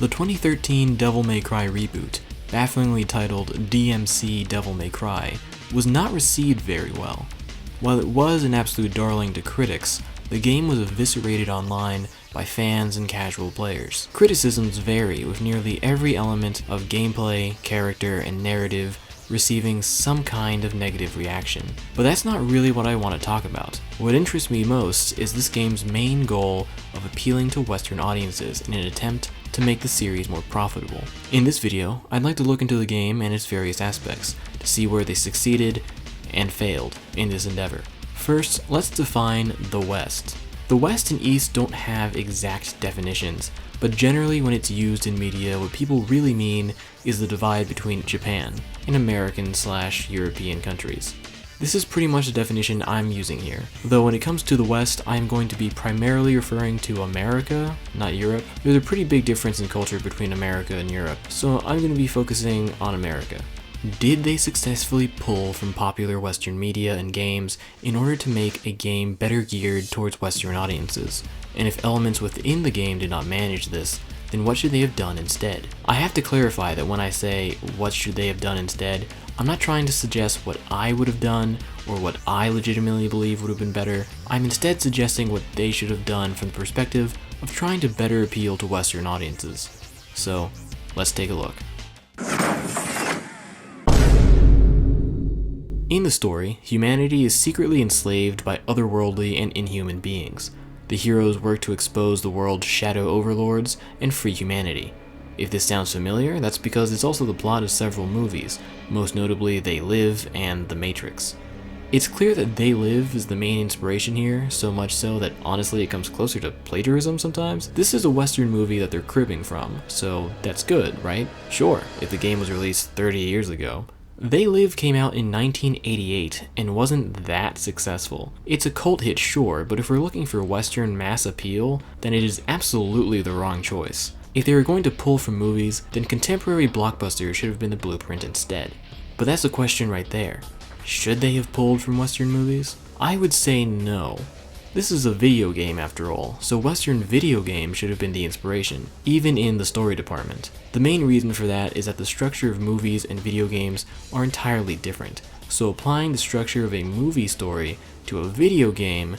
The 2013 Devil May Cry reboot, bafflingly titled DmC Devil May Cry, was not received very well. While it was an absolute darling to critics, the game was eviscerated online by fans and casual players. Criticisms vary, with nearly every element of gameplay, character, and narrative receiving some kind of negative reaction. But that's not really what I want to talk about. What interests me most is this game's main goal of appealing to Western audiences in an attempt to make the series more profitable. In this video, I'd like to look into the game and its various aspects to see where they succeeded and failed in this endeavor. First, let's define the West. The West and East don't have exact definitions, but generally when it's used in media, what people really mean is the divide between Japan and American/European countries. This is pretty much the definition I'm using here, though when it comes to the West, I'm going to be primarily referring to America, not Europe. There's a pretty big difference in culture between America and Europe, so I'm going to be focusing on America. Did they successfully pull from popular Western media and games in order to make a game better geared towards Western audiences? And if elements within the game did not manage this, then what should they have done instead? I have to clarify that when I say what should they have done instead, I'm not trying to suggest what I would have done or what I legitimately believe would have been better. I'm instead suggesting what they should have done from the perspective of trying to better appeal to Western audiences. So, let's take a look. In the story, humanity is secretly enslaved by otherworldly and inhuman beings. The heroes work to expose the world's shadow overlords and free humanity. If this sounds familiar, that's because it's also the plot of several movies, most notably They Live and The Matrix. It's clear that They Live is the main inspiration here, so much so that honestly it comes closer to plagiarism sometimes. This is a Western movie that they're cribbing from, so that's good, right? Sure, if the game was released 30 years ago. They Live came out in 1988 and wasn't that successful. It's a cult hit, sure, but if we're looking for Western mass appeal, then it is absolutely the wrong choice. If they were going to pull from movies, then contemporary blockbusters should have been the blueprint instead. But that's the question right there. Should they have pulled from Western movies? I would say no. This is a video game after all, so Western video games should have been the inspiration, even in the story department. The main reason for that is that the structure of movies and video games are entirely different, so applying the structure of a movie story to a video game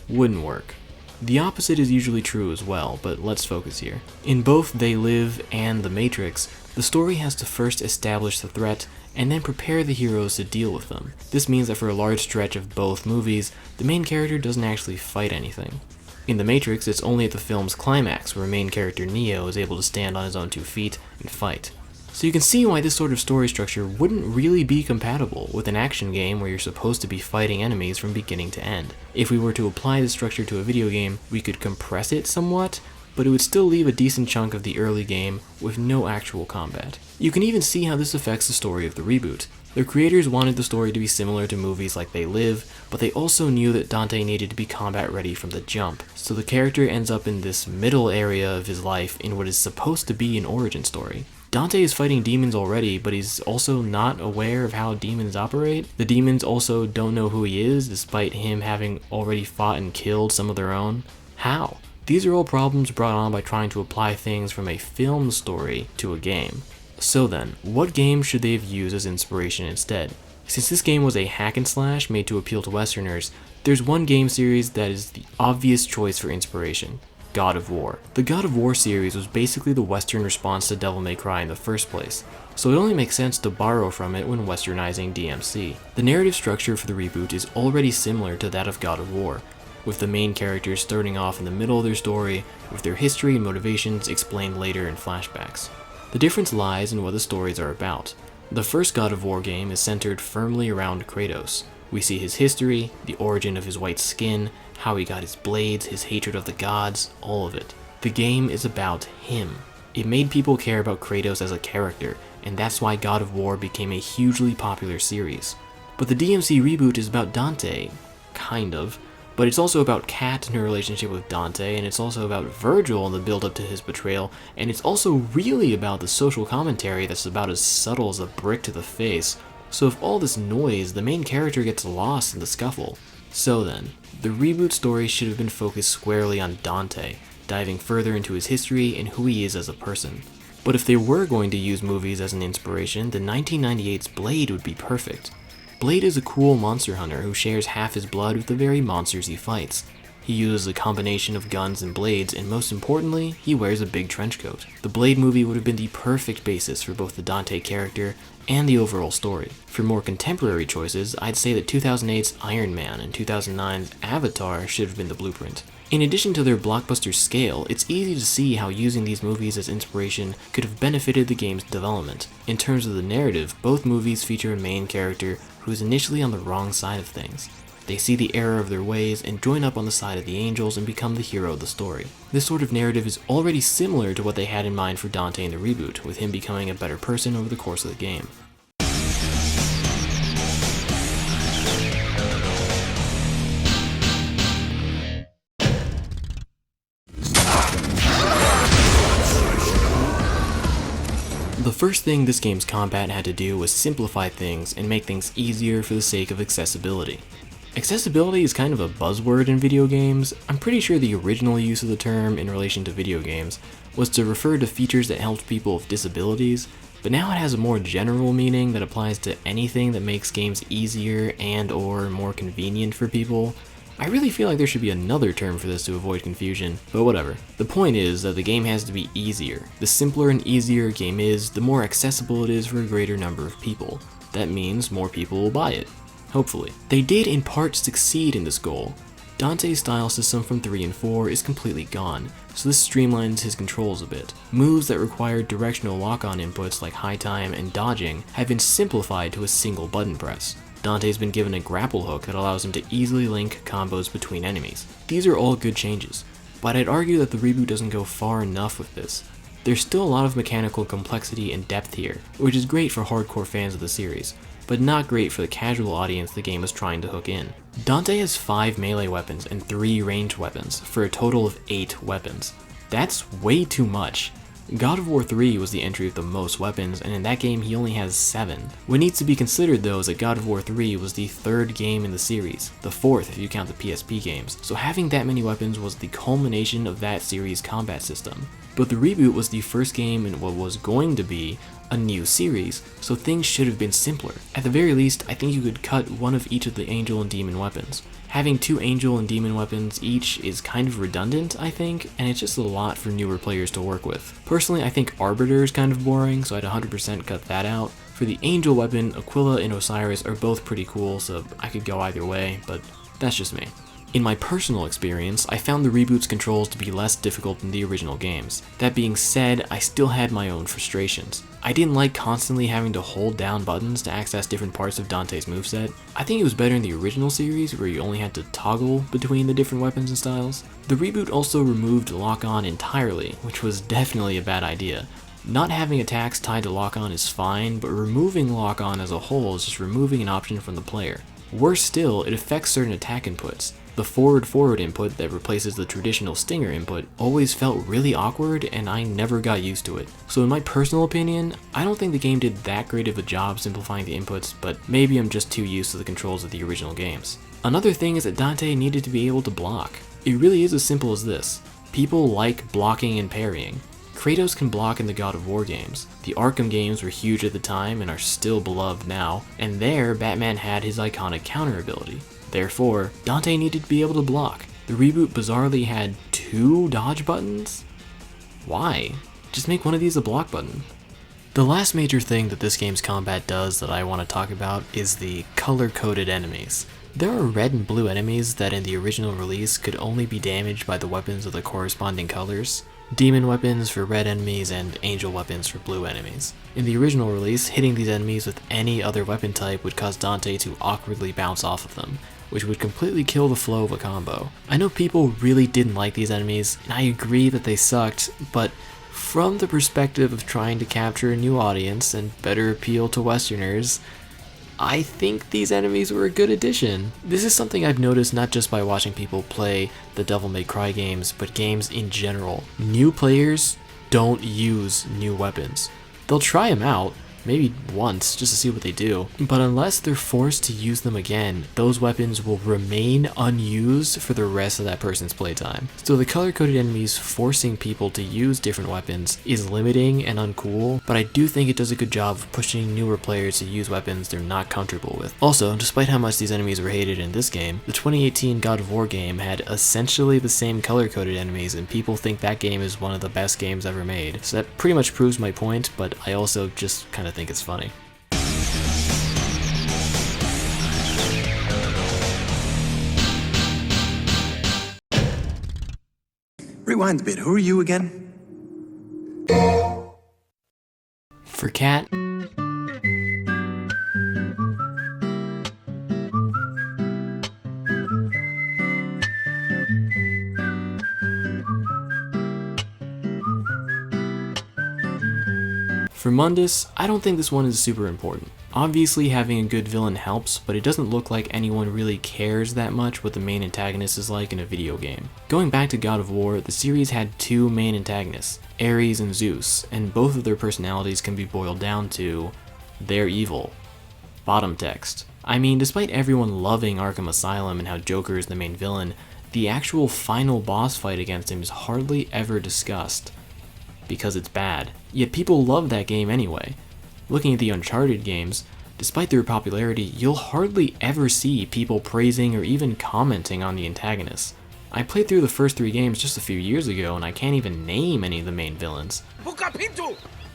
wouldn't work. The opposite is usually true as well, but let's focus here. In both They Live and The Matrix, the story has to first establish the threat and then prepare the heroes to deal with them. This means that for a large stretch of both movies, the main character doesn't actually fight anything. In The Matrix, it's only at the film's climax where main character Neo is able to stand on his own 2 feet and fight. So you can see why this sort of story structure wouldn't really be compatible with an action game where you're supposed to be fighting enemies from beginning to end. If we were to apply this structure to a video game, we could compress it somewhat, but it would still leave a decent chunk of the early game with no actual combat. You can even see how this affects the story of the reboot. The creators wanted the story to be similar to movies like They Live, but they also knew that Dante needed to be combat ready from the jump, so the character ends up in this middle area of his life in what is supposed to be an origin story. Dante is fighting demons already, but he's also not aware of how demons operate. The demons also don't know who he is, despite him having already fought and killed some of their own. How? These are all problems brought on by trying to apply things from a film story to a game. So then, what game should they have used as inspiration instead? Since this game was a hack and slash made to appeal to Westerners, there's one game series that is the obvious choice for inspiration: God of War. The God of War series was basically the Western response to Devil May Cry in the first place, so it only makes sense to borrow from it when westernizing DMC. The narrative structure for the reboot is already similar to that of God of War, with the main characters starting off in the middle of their story, with their history and motivations explained later in flashbacks. The difference lies in what the stories are about. The first God of War game is centered firmly around Kratos. We see his history, the origin of his white skin, how he got his blades, his hatred of the gods, all of it. The game is about him. It made people care about Kratos as a character, and that's why God of War became a hugely popular series. But the DmC Reboot is about Dante, kind of. But it's also about Kat and her relationship with Dante, and it's also about Virgil and the build-up to his betrayal, and it's also really about the social commentary that's about as subtle as a brick to the face. So with all this noise, the main character gets lost in the scuffle. So then, the reboot story should have been focused squarely on Dante, diving further into his history and who he is as a person. But if they were going to use movies as an inspiration, then 1998's Blade would be perfect. Blade is a cool monster hunter who shares half his blood with the very monsters he fights. He uses a combination of guns and blades, and most importantly, he wears a big trench coat. The Blade movie would have been the perfect basis for both the Dante character and the overall story. For more contemporary choices, I'd say that 2008's Iron Man and 2009's Avatar should have been the blueprint. In addition to their blockbuster scale, it's easy to see how using these movies as inspiration could have benefited the game's development. In terms of the narrative, both movies feature a main character who is initially on the wrong side of things. They see the error of their ways and join up on the side of the angels and become the hero of the story. This sort of narrative is already similar to what they had in mind for Dante in the reboot, with him becoming a better person over the course of the game. The first thing this game's combat had to do was simplify things and make things easier for the sake of accessibility. Accessibility is kind of a buzzword in video games. I'm pretty sure the original use of the term in relation to video games was to refer to features that helped people with disabilities, but now it has a more general meaning that applies to anything that makes games easier and/or more convenient for people. I really feel like there should be another term for this to avoid confusion, but whatever. The point is that the game has to be easier. The simpler and easier a game is, the more accessible it is for a greater number of people. That means more people will buy it. Hopefully. They did in part succeed in this goal. Dante's style system from 3 and 4 is completely gone, so this streamlines his controls a bit. Moves that required directional lock-on inputs like high time and dodging have been simplified to a single button press. Dante's been given a grapple hook that allows him to easily link combos between enemies. These are all good changes, but I'd argue that the reboot doesn't go far enough with this. There's still a lot of mechanical complexity and depth here, which is great for hardcore fans of the series, but not great for the casual audience the game is trying to hook in. Dante has 5 melee weapons and 3 ranged weapons, for a total of 8 weapons. That's way too much. God of War 3 was the entry with the most weapons, and in that game he only has 7. What needs to be considered though is that God of War 3 was the 3rd game in the series, the 4th if you count the PSP games, so having that many weapons was the culmination of that series' combat system. But the reboot was the first game in what was going to be a new series, so things should have been simpler. At the very least, I think you could cut one of each of the angel and demon weapons. Having 2 angel and demon weapons each is kind of redundant, I think, and it's just a lot for newer players to work with. Personally, I think Arbiter is kind of boring, so I'd 100% cut that out. For the angel weapon, Aquila and Osiris are both pretty cool, so I could go either way, but that's just me. In my personal experience, I found the reboot's controls to be less difficult than the original games. That being said, I still had my own frustrations. I didn't like constantly having to hold down buttons to access different parts of Dante's moveset. I think it was better in the original series where you only had to toggle between the different weapons and styles. The reboot also removed lock-on entirely, which was definitely a bad idea. Not having attacks tied to lock-on is fine, but removing lock-on as a whole is just removing an option from the player. Worse still, it affects certain attack inputs. The forward input that replaces the traditional stinger input always felt really awkward, and I never got used to it. So in my personal opinion, I don't think the game did that great of a job simplifying the inputs, but maybe I'm just too used to the controls of the original games. Another thing is that Dante needed to be able to block. It really is as simple as this. People like blocking and parrying. Kratos can block in the God of War games. The Arkham games were huge at the time and are still beloved now, and there Batman had his iconic counter ability. Therefore, Dante needed to be able to block. The reboot bizarrely had 2 dodge buttons? Why? Just make one of these a block button. The last major thing that this game's combat does that I want to talk about is the color-coded enemies. There are red and blue enemies that in the original release could only be damaged by the weapons of the corresponding colors. Demon weapons for red enemies and angel weapons for blue enemies. In the original release, hitting these enemies with any other weapon type would cause Dante to awkwardly bounce off of them, which would completely kill the flow of a combo. I know people really didn't like these enemies, and I agree that they sucked, but from the perspective of trying to capture a new audience and better appeal to Westerners, I think these enemies were a good addition. This is something I've noticed not just by watching people play the Devil May Cry games, but games in general. New players don't use new weapons. They'll try them out, maybe once, just to see what they do. But unless they're forced to use them again, those weapons will remain unused for the rest of that person's playtime. So the color-coded enemies forcing people to use different weapons is limiting and uncool, but I do think it does a good job of pushing newer players to use weapons they're not comfortable with. Also, despite how much these enemies were hated in this game, the 2018 God of War game had essentially the same color-coded enemies, and people think that game is one of the best games ever made. So that pretty much proves my point, but I also just kind of think it's funny. Rewind a bit, who are you again? For Cat, for Mundus, I don't think this one is super important. Obviously having a good villain helps, but it doesn't look like anyone really cares that much what the main antagonist is like in a video game. Going back to God of War, the series had two main antagonists, Ares and Zeus, and both of their personalities can be boiled down to, they're evil. Bottom text. I mean, despite everyone loving Arkham Asylum and how Joker is the main villain, the actual final boss fight against him is hardly ever discussed, because it's bad. Yet people love that game anyway. Looking at the Uncharted games, despite their popularity, you'll hardly ever see people praising or even commenting on the antagonists. I played through the first 3 games just a few years ago and I can't even name any of the main villains.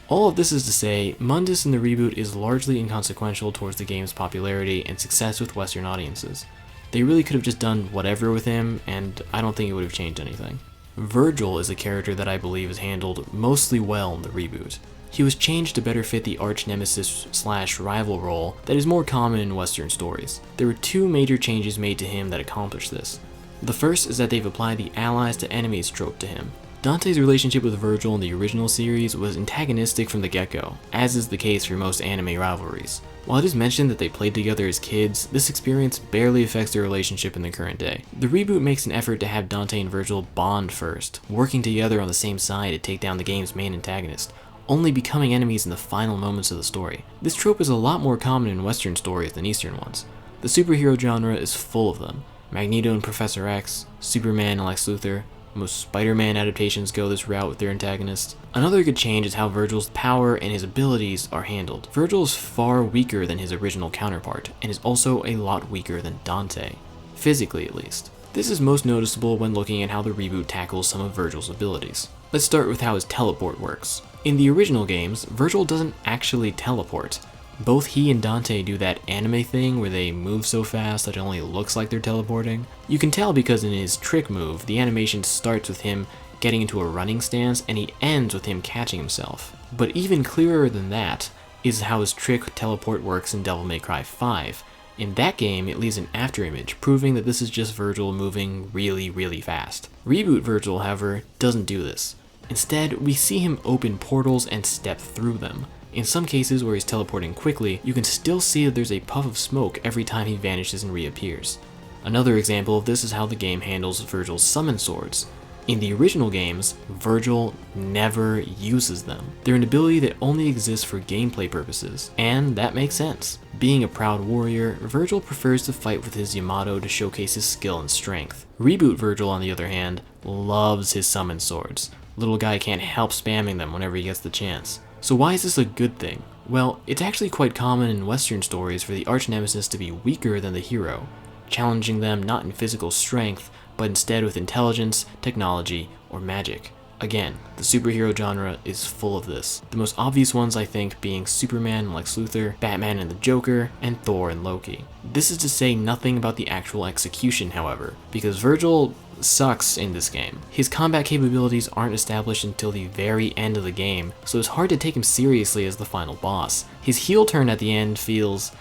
All of this is to say, Mundus in the reboot is largely inconsequential towards the game's popularity and success with Western audiences. They really could have just done whatever with him, and I don't think it would have changed anything. Virgil is a character that I believe is handled mostly well in the reboot. He was changed to better fit the arch-nemesis/rival role that is more common in Western stories. There were 2 major changes made to him that accomplish this. The first is that they've applied the allies to enemies trope to him. Dante's relationship with Virgil in the original series was antagonistic from the get-go, as is the case for most anime rivalries. While it is mentioned that they played together as kids, this experience barely affects their relationship in the current day. The reboot makes an effort to have Dante and Virgil bond first, working together on the same side to take down the game's main antagonist, only becoming enemies in the final moments of the story. This trope is a lot more common in Western stories than Eastern ones. The superhero genre is full of them. Magneto and Professor X, Superman and Lex Luthor. Most Spider-Man adaptations go this route with their antagonists. Another good change is how Virgil's power and his abilities are handled. Virgil is far weaker than his original counterpart, and is also a lot weaker than Dante. Physically, at least. This is most noticeable when looking at how the reboot tackles some of Virgil's abilities. Let's start with how his teleport works. In the original games, Virgil doesn't actually teleport. Both he and Dante do that anime thing where they move so fast that it only looks like they're teleporting. You can tell because in his trick move, the animation starts with him getting into a running stance and he ends with him catching himself. But even clearer than that is how his trick teleport works in Devil May Cry 5. In that game, it leaves an afterimage, proving that this is just Virgil moving really fast. Reboot Virgil, however, doesn't do this. Instead, we see him open portals and step through them. In some cases where he's teleporting quickly, you can still see that there's a puff of smoke every time he vanishes and reappears. Another example of this is how the game handles Virgil's summon swords. In the original games, Virgil never uses them. They're an ability that only exists for gameplay purposes, and that makes sense. Being a proud warrior, Virgil prefers to fight with his Yamato to showcase his skill and strength. Reboot Virgil, on the other hand, loves his summon swords. Little guy can't help spamming them whenever he gets the chance. So why is this a good thing? Well, it's actually quite common in Western stories for the arch-nemesis to be weaker than the hero, challenging them not in physical strength, but instead with intelligence, technology, or magic. Again, the superhero genre is full of this. The most obvious ones, I think, being Superman and Lex Luthor, Batman and the Joker, and Thor and Loki. This is to say nothing about the actual execution, however, because Virgil sucks in this game. His combat capabilities aren't established until the very end of the game, so it's hard to take him seriously as the final boss. His heel turn at the end feels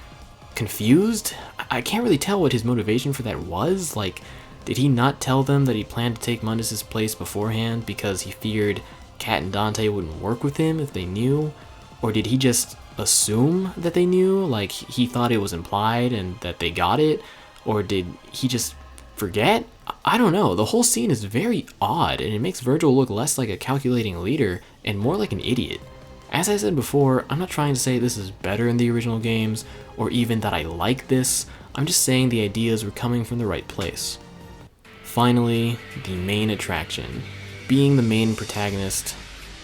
confused? I can't really tell what his motivation for that was. Like, did he not tell them that he planned to take Mundus' place beforehand because he feared Kat and Dante wouldn't work with him if they knew? Or did he just assume that they knew, like he thought it was implied and that they got it? Or did he just forget? I don't know. The whole scene is very odd and it makes Virgil look less like a calculating leader and more like an idiot. As I said before, I'm not trying to say this is better than the original games, or even that I like this, I'm just saying the ideas were coming from the right place. Finally, the main attraction. Being the main protagonist,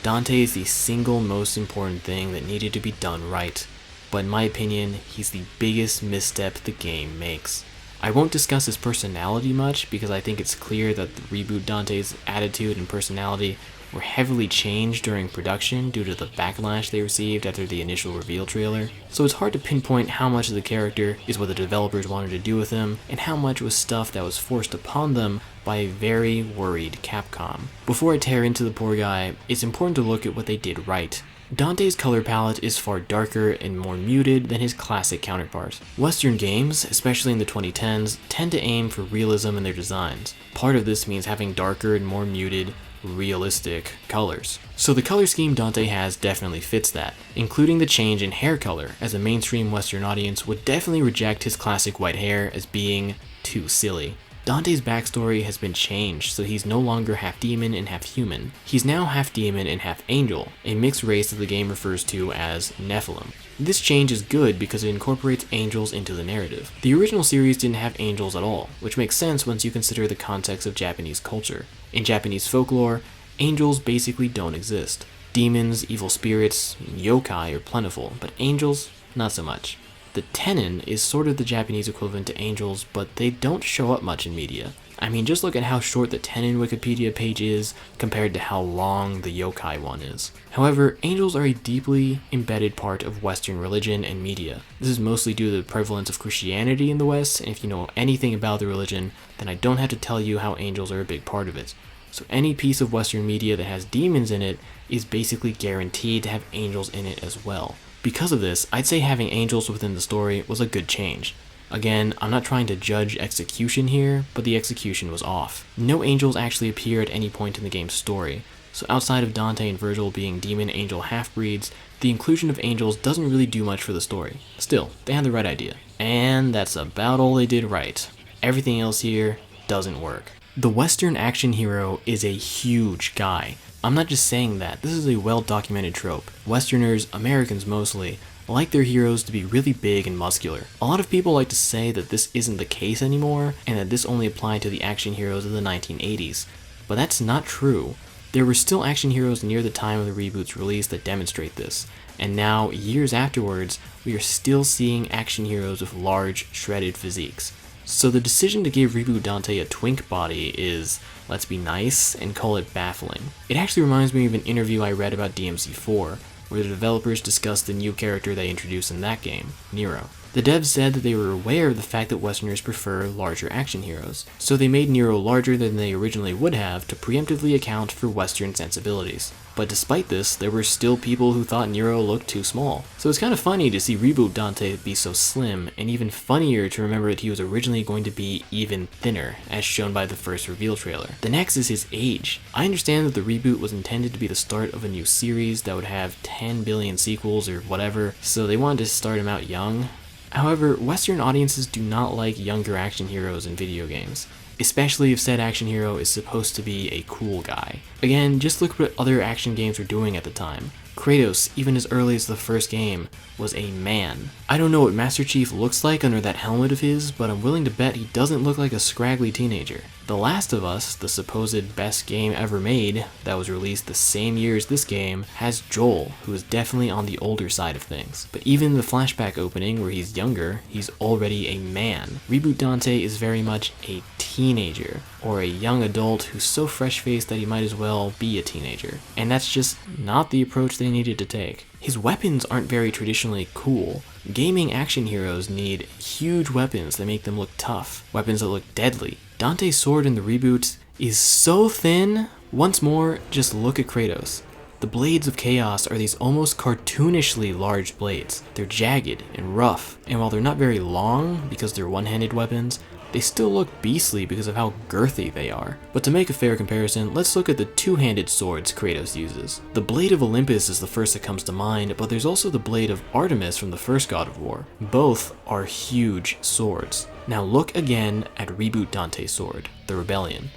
Dante is the single most important thing that needed to be done right, but in my opinion, he's the biggest misstep the game makes. I won't discuss his personality much because I think it's clear that the Reboot Dante's attitude and personality were heavily changed during production due to the backlash they received after the initial reveal trailer, so it's hard to pinpoint how much of the character is what the developers wanted to do with him, and how much was stuff that was forced upon them by a very worried Capcom. Before I tear into the poor guy, it's important to look at what they did right. Dante's color palette is far darker and more muted than his classic counterpart. Western games, especially in the 2010s, tend to aim for realism in their designs. Part of this means having darker and more muted, realistic colors. So the color scheme Dante has definitely fits that, including the change in hair color, as a mainstream Western audience would definitely reject his classic white hair as being too silly. Dante's backstory has been changed, so he's no longer half demon and half human. He's now half demon and half angel, a mixed race that the game refers to as Nephilim. This change is good because it incorporates angels into the narrative. The original series didn't have angels at all, which makes sense once you consider the context of Japanese culture. In Japanese folklore, angels basically don't exist. Demons, evil spirits, yokai are plentiful, but angels, not so much. The tenin is sort of the Japanese equivalent to angels, but they don't show up much in media. I mean, just look at how short the tenin Wikipedia page is compared to how long the yokai one is. However, angels are a deeply embedded part of Western religion and media. This is mostly due to the prevalence of Christianity in the West, and if you know anything about the religion, then I don't have to tell you how angels are a big part of it. So any piece of Western media that has demons in it is basically guaranteed to have angels in it as well. Because of this, I'd say having angels within the story was a good change. Again, I'm not trying to judge execution here, but the execution was off. No angels actually appear at any point in the game's story, so outside of Dante and Virgil being demon-angel half-breeds, the inclusion of angels doesn't really do much for the story. Still, they had the right idea. And that's about all they did right. Everything else here doesn't work. The Western action hero is a huge guy. I'm not just saying that, this is a well-documented trope. Westerners, Americans mostly, like their heroes to be really big and muscular. A lot of people like to say that this isn't the case anymore, and that this only applied to the action heroes of the 1980s. But that's not true. There were still action heroes near the time of the reboot's release that demonstrate this, and now, years afterwards, we are still seeing action heroes with large, shredded physiques. So the decision to give Reboot Dante a twink body is, let's be nice, and call it baffling. It actually reminds me of an interview I read about DmC 4, where the developers discussed the new character they introduced in that game, Nero. The devs said that they were aware of the fact that Westerners prefer larger action heroes, so they made Nero larger than they originally would have to preemptively account for Western sensibilities. But despite this, there were still people who thought Nero looked too small. So it's kind of funny to see Reboot Dante be so slim, and even funnier to remember that he was originally going to be even thinner, as shown by the first reveal trailer. The next is his age. I understand that the reboot was intended to be the start of a new series that would have 10 billion sequels or whatever, so they wanted to start him out young. However, Western audiences do not like younger action heroes in video games, especially if said action hero is supposed to be a cool guy. Again, just look at what other action games were doing at the time. Kratos, even as early as the first game, was a man. I don't know what Master Chief looks like under that helmet of his, but I'm willing to bet he doesn't look like a scraggly teenager. The Last of Us, the supposed best game ever made, that was released the same year as this game, has Joel, who is definitely on the older side of things. But even in the flashback opening, where he's younger, he's already a man. Reboot Dante is very much a teenager, or a young adult who's so fresh-faced that he might as well be a teenager. And that's just not the approach they needed to take. His weapons aren't very traditionally cool. Gaming action heroes need huge weapons that make them look tough, weapons that look deadly. Dante's sword in the reboot is so thin. Once more, just look at Kratos. The blades of chaos are these almost cartoonishly large blades. They're jagged and rough, and while they're not very long because they're one-handed weapons, they still look beastly because of how girthy they are. But to make a fair comparison, let's look at the two-handed swords Kratos uses. The Blade of Olympus is the first that comes to mind, but there's also the Blade of Artemis from the first God of War. Both are huge swords. Now look again at Reboot Dante's sword, the Rebellion.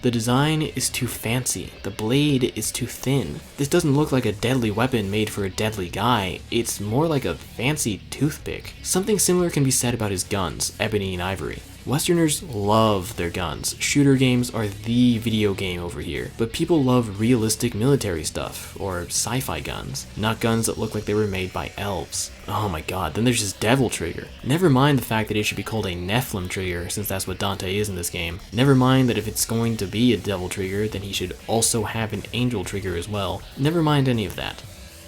The design is too fancy, the blade is too thin. This doesn't look like a deadly weapon made for a deadly guy, it's more like a fancy toothpick. Something similar can be said about his guns, ebony and ivory. Westerners love their guns. Shooter games are the video game over here, but people love realistic military stuff, or sci-fi guns, not guns that look like they were made by elves. Oh my god, then there's this devil trigger. Never mind the fact that it should be called a Nephilim trigger, since that's what Dante is in this game. Never mind that if it's going to be a devil trigger, then he should also have an angel trigger as well. Never mind any of that.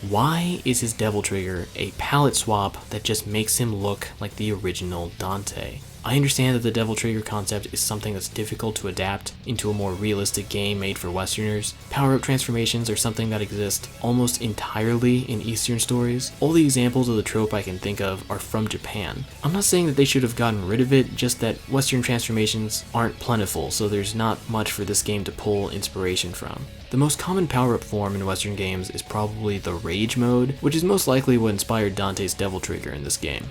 Why is his devil trigger a palette swap that just makes him look like the original Dante? I understand that the devil trigger concept is something that's difficult to adapt into a more realistic game made for Westerners. Power-up transformations are something that exist almost entirely in Eastern stories. All the examples of the trope I can think of are from Japan. I'm not saying that they should have gotten rid of it, just that Western transformations aren't plentiful, so there's not much for this game to pull inspiration from. The most common power-up form in Western games is probably the Rage mode, which is most likely what inspired Dante's devil trigger in this game.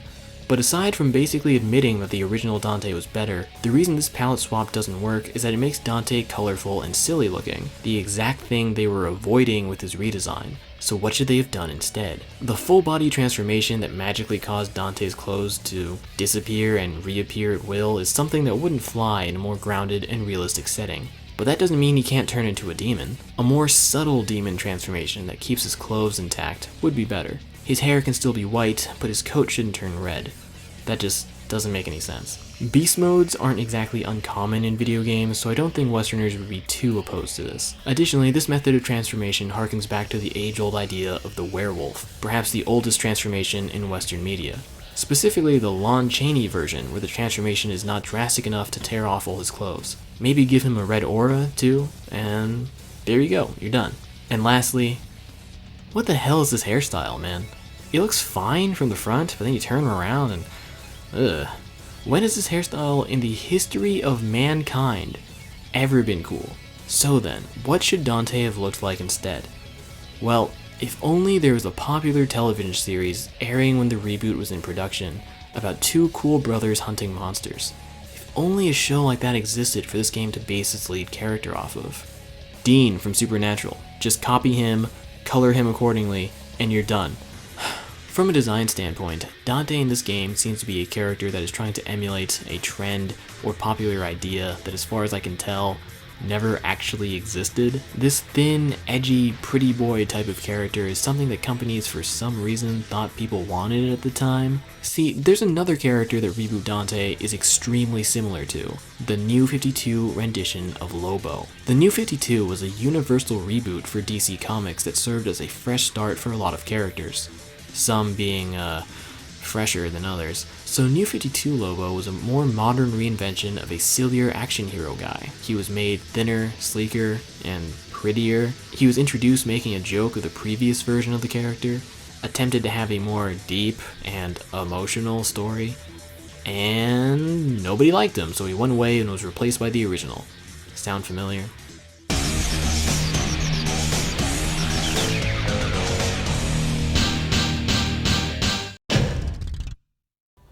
But aside from basically admitting that the original Dante was better, the reason this palette swap doesn't work is that it makes Dante colorful and silly looking, the exact thing they were avoiding with his redesign. So what should they have done instead? The full body transformation that magically caused Dante's clothes to disappear and reappear at will is something that wouldn't fly in a more grounded and realistic setting. But that doesn't mean he can't turn into a demon. A more subtle demon transformation that keeps his clothes intact would be better. His hair can still be white, but his coat shouldn't turn red. That just doesn't make any sense. Beast modes aren't exactly uncommon in video games, so I don't think Westerners would be too opposed to this. Additionally, this method of transformation harkens back to the age-old idea of the werewolf, perhaps the oldest transformation in Western media. Specifically the Lon Chaney version, where the transformation is not drastic enough to tear off all his clothes. Maybe give him a red aura, too, and there you go, you're done. And lastly, what the hell is this hairstyle, man? It looks fine from the front, but then you turn around and ugh. When has this hairstyle in the history of mankind ever been cool? So then, what should Dante have looked like instead? Well, if only there was a popular television series airing when the reboot was in production about two cool brothers hunting monsters. If only a show like that existed for this game to base its lead character off of. Dean from Supernatural. Just copy him, color him accordingly, and you're done. From a design standpoint, Dante in this game seems to be a character that is trying to emulate a trend or popular idea that, as far as I can tell, never actually existed. This thin, edgy, pretty boy type of character is something that companies for some reason thought people wanted at the time. See, there's another character that Reboot Dante is extremely similar to, the New 52 rendition of Lobo. The New 52 was a universal reboot for DC Comics that served as a fresh start for a lot of characters, some being fresher than others. So New 52 Lobo was a more modern reinvention of a sillier action hero guy. He was made thinner, sleeker, and prettier. He was introduced making a joke of the previous version of the character, attempted to have a more deep and emotional story, and nobody liked him, so he went away and was replaced by the original. Sound familiar?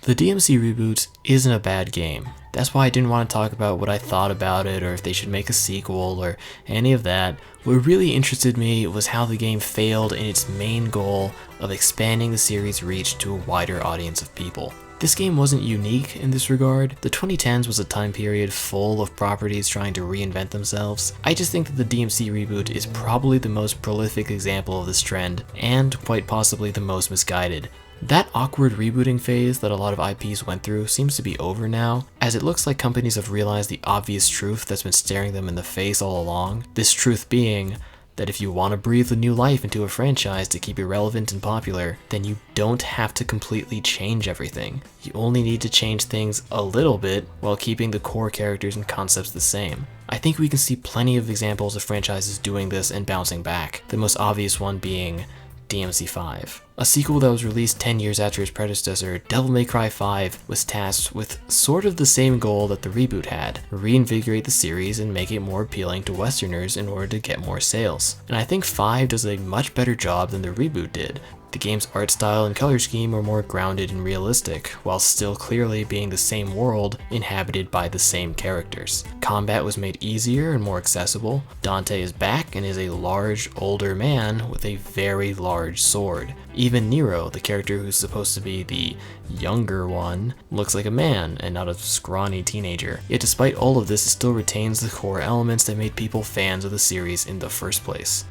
The DmC Reboot isn't a bad game. That's why I didn't want to talk about what I thought about it or if they should make a sequel or any of that. What really interested me was how the game failed in its main goal of expanding the series' reach to a wider audience of people. This game wasn't unique in this regard. The 2010s was a time period full of properties trying to reinvent themselves. I just think that the DmC Reboot is probably the most prolific example of this trend, and quite possibly the most misguided. That awkward rebooting phase that a lot of IPs went through seems to be over now, as it looks like companies have realized the obvious truth that's been staring them in the face all along. This truth being that if you want to breathe a new life into a franchise to keep it relevant and popular, then you don't have to completely change everything. You only need to change things a little bit while keeping the core characters and concepts the same. I think we can see plenty of examples of franchises doing this and bouncing back, the most obvious one being DmC 5. A sequel that was released 10 years after its predecessor, Devil May Cry 5 was tasked with sort of the same goal that the reboot had: reinvigorate the series and make it more appealing to Westerners in order to get more sales. And I think 5 does a much better job than the reboot did. The game's art style and color scheme were more grounded and realistic, while still clearly being the same world inhabited by the same characters. Combat was made easier and more accessible. Dante is back and is a large, older man with a very large sword. Even Nero, the character who's supposed to be the younger one, looks like a man and not a scrawny teenager. Yet despite all of this, it still retains the core elements that made people fans of the series in the first place.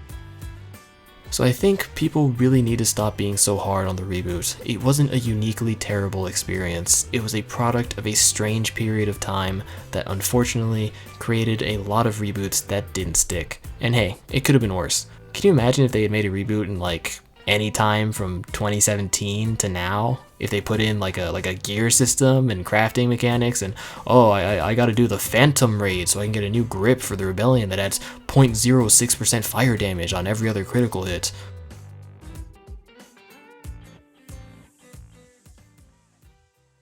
So I think people really need to stop being so hard on the reboot. It wasn't a uniquely terrible experience. It was a product of a strange period of time that unfortunately created a lot of reboots that didn't stick. And hey, it could have been worse. Can you imagine if they had made a reboot in like any time from 2017 to now? If they put in like a gear system and crafting mechanics and I gotta do the Phantom Raid so I can get a new grip for the Rebellion that adds 0.06% fire damage on every other critical hit.